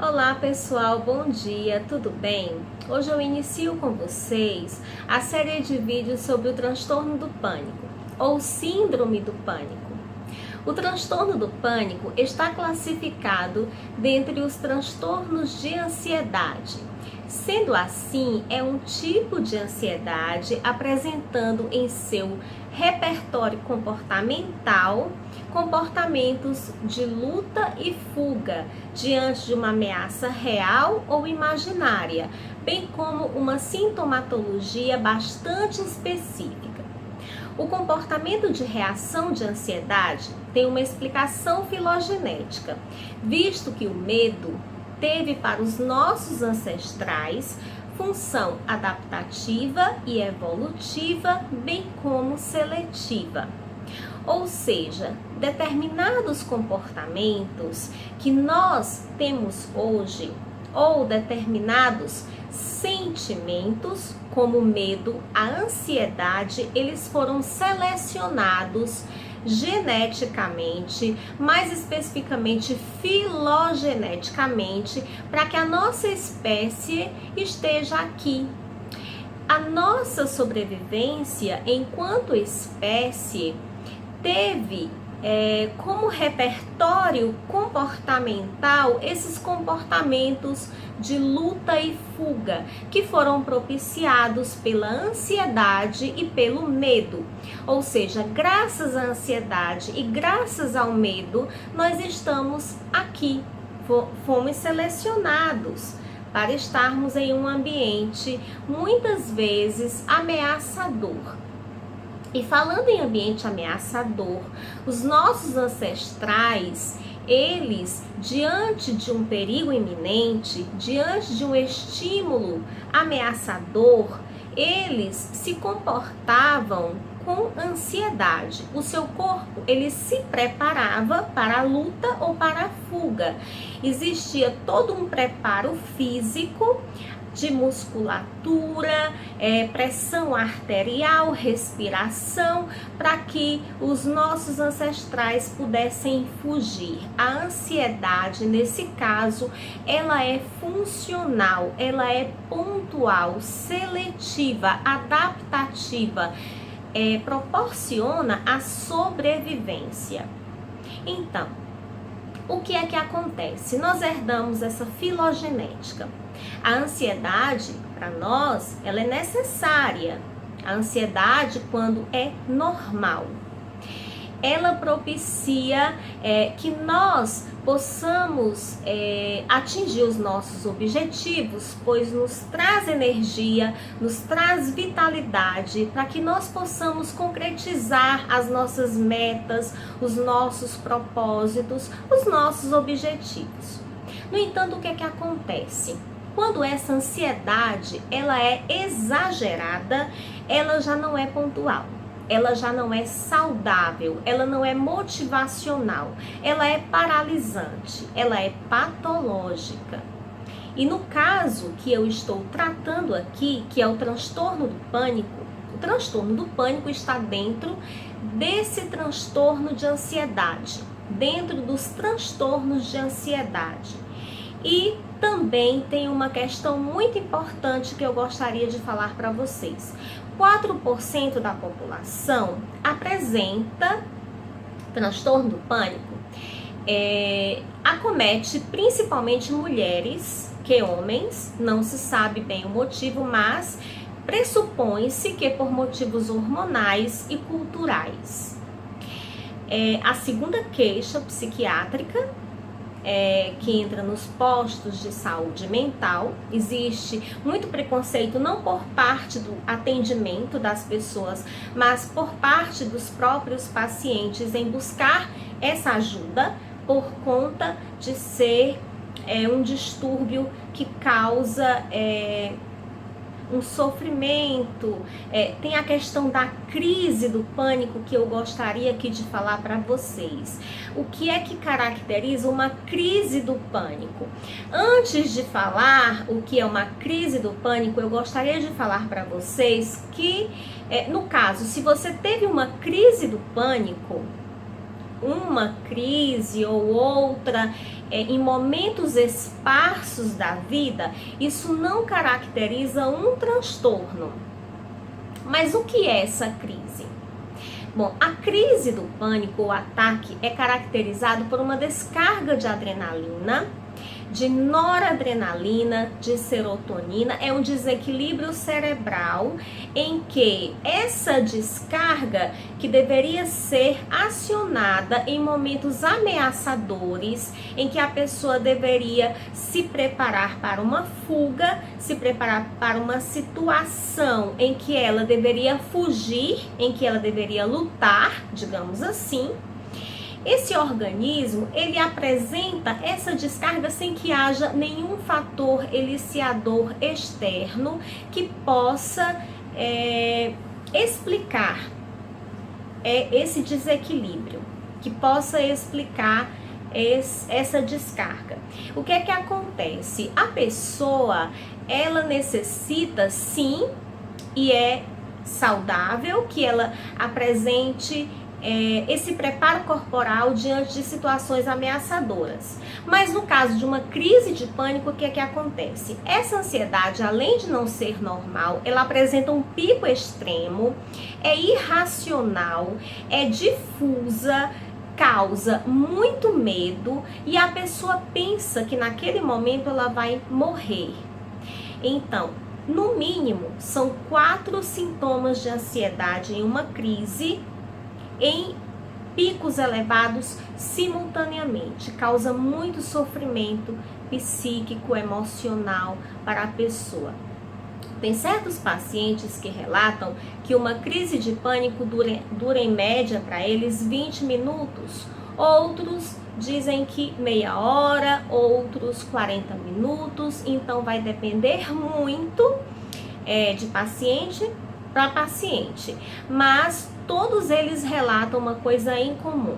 Olá pessoal, bom dia, tudo bem? Hoje eu inicio com vocês a série de vídeos sobre o transtorno do pânico ou síndrome do pânico. O transtorno do pânico está classificado dentre os transtornos de ansiedade. Sendo assim, é um tipo de ansiedade apresentando em seu repertório comportamental comportamentos de luta e fuga diante de uma ameaça real ou imaginária, bem como uma sintomatologia bastante específica. O comportamento de reação de ansiedade tem uma explicação filogenética, visto que o medo teve para os nossos ancestrais função adaptativa e evolutiva, bem como seletiva. Ou seja, determinados comportamentos que nós temos hoje, ou determinados sentimentos, como o medo, a ansiedade, eles foram selecionados geneticamente, mais especificamente filogeneticamente, para que a nossa espécie esteja aqui. A nossa sobrevivência enquanto espécie teve como repertório comportamental esses comportamentos de luta e fuga que foram propiciados pela ansiedade e pelo medo. Ou seja, graças à ansiedade e graças ao medo, nós estamos aqui, fomos selecionados para estarmos em um ambiente muitas vezes ameaçador. E falando em ambiente ameaçador, os nossos ancestrais, eles, diante de um perigo iminente, diante de um estímulo ameaçador, eles se comportavam com ansiedade. O seu corpo, ele se preparava para a luta ou para a fuga. Existia todo um preparo físico, de musculatura, pressão arterial, respiração, para que os nossos ancestrais pudessem fugir. A ansiedade, nesse caso, ela é funcional, ela é pontual, seletiva, adaptativa, proporciona a sobrevivência. Então, o que é que acontece? Nós herdamos essa filogenética. A ansiedade, para nós, ela é necessária. A ansiedade, quando é normal, ela propicia que nós possamos atingir os nossos objetivos, pois nos traz energia, nos traz vitalidade, para que nós possamos concretizar as nossas metas, os nossos propósitos, os nossos objetivos. No entanto, o que é que acontece? Quando essa ansiedade ela é exagerada, ela já não é pontual. Ela já não é saudável, ela não é motivacional, ela é paralisante, ela é patológica. E no caso que eu estou tratando aqui, que é o transtorno do pânico está dentro desse transtorno de ansiedade, dentro dos transtornos de ansiedade. E também tem uma questão muito importante que eu gostaria de falar para vocês. 4% da população apresenta transtorno do pânico, acomete principalmente mulheres que homens, não se sabe bem o motivo, mas pressupõe-se que por motivos hormonais e culturais. A segunda queixa psiquiátrica que entra nos postos de saúde mental. Existe muito preconceito, não por parte do atendimento das pessoas, mas por parte dos próprios pacientes em buscar essa ajuda por conta de ser um distúrbio que causa um sofrimento. Tem a questão da crise do pânico que eu gostaria aqui de falar para vocês. O que é que caracteriza uma crise do pânico? Antes de falar o que é uma crise do pânico, eu gostaria de falar para vocês que, no caso, se você teve uma crise do pânico, uma crise ou outra em momentos esparsos da vida, isso não caracteriza um transtorno. Mas o que é essa crise? Bom, a crise do pânico ou ataque é caracterizado por uma descarga de adrenalina, de noradrenalina, de serotonina. É um desequilíbrio cerebral em que essa descarga, que deveria ser acionada em momentos ameaçadores, em que a pessoa deveria se preparar para uma fuga, se preparar para uma situação em que ela deveria fugir, em que ela deveria lutar, digamos assim. Esse organismo, ele apresenta essa descarga sem que haja nenhum fator eliciador externo que possa explicar esse desequilíbrio, que possa explicar essa descarga. O que é que acontece? A pessoa, ela necessita sim, e é saudável, que ela apresente esse preparo corporal diante de situações ameaçadoras. Mas no caso de uma crise de pânico, o que é que acontece? Essa ansiedade, além de não ser normal, ela apresenta um pico extremo, é irracional, é difusa, causa muito medo e a pessoa pensa que naquele momento ela vai morrer. Então, no mínimo, são 4 sintomas de ansiedade em uma crise em picos elevados simultaneamente. Causa muito sofrimento psíquico, emocional para a pessoa. Tem certos pacientes que relatam que uma crise de pânico dura em média para eles 20 minutos. Outros dizem que meia hora, outros 40 minutos. Então vai depender muito de paciente para paciente. Mas todos eles relatam uma coisa em comum,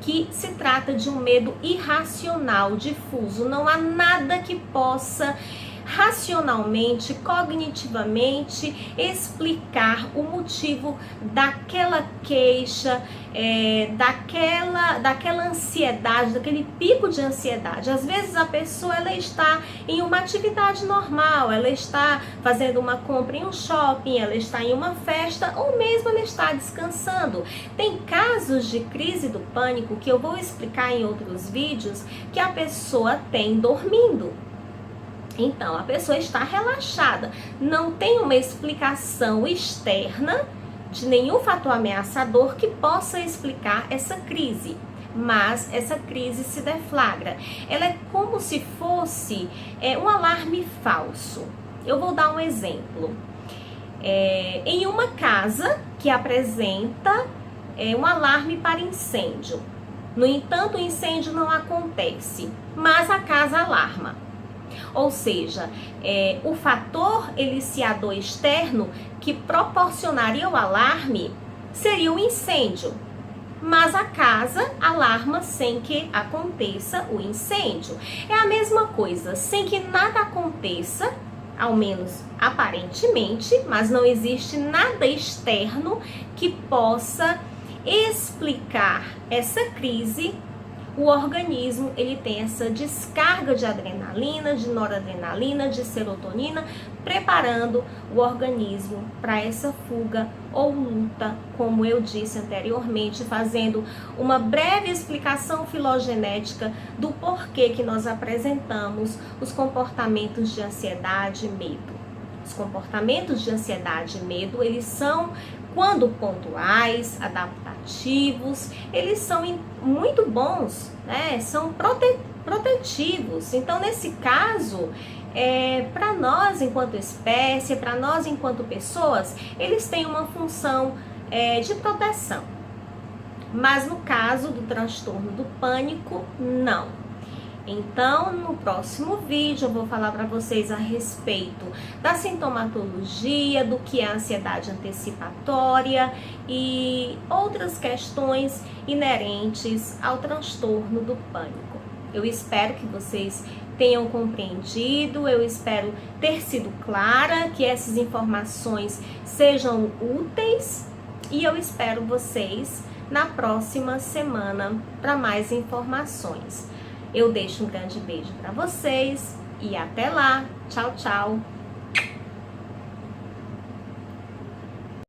que se trata de um medo irracional, difuso. Não há nada que possa racionalmente, cognitivamente explicar o motivo daquela queixa, daquela ansiedade, daquele pico de ansiedade. Às vezes a pessoa ela está em uma atividade normal, ela está fazendo uma compra em um shopping, ela está em uma festa ou mesmo ela está descansando. Tem casos de crise do pânico que eu vou explicar em outros vídeos que a pessoa tem dormindo. Então, a pessoa está relaxada, não tem uma explicação externa de nenhum fator ameaçador que possa explicar essa crise, mas essa crise se deflagra. Ela é como se fosse um alarme falso. Eu vou dar um exemplo. Em uma casa que apresenta um alarme para incêndio. No entanto, o incêndio não acontece, mas a casa alarma. Ou seja, o fator eliciador externo que proporcionaria o alarme seria o incêndio, mas a casa alarma sem que aconteça o incêndio. É a mesma coisa, sem que nada aconteça, ao menos aparentemente, mas não existe nada externo que possa explicar essa crise. O organismo, ele tem essa descarga de adrenalina, de noradrenalina, de serotonina, preparando o organismo para essa fuga ou luta, como eu disse anteriormente, fazendo uma breve explicação filogenética do porquê que nós apresentamos os comportamentos de ansiedade e medo. Os comportamentos de ansiedade e medo, eles são, quando pontuais, adaptativos, eles são muito bons, né? São protetivos. Então, nesse caso, para nós enquanto espécie, para nós enquanto pessoas, eles têm uma função de proteção. Mas no caso do transtorno do pânico, não. Então, no próximo vídeo eu vou falar para vocês a respeito da sintomatologia, do que é a ansiedade antecipatória e outras questões inerentes ao transtorno do pânico. Eu espero que vocês tenham compreendido, eu espero ter sido clara, que essas informações sejam úteis e eu espero vocês na próxima semana para mais informações. Eu deixo um grande beijo para vocês e até lá. Tchau, tchau.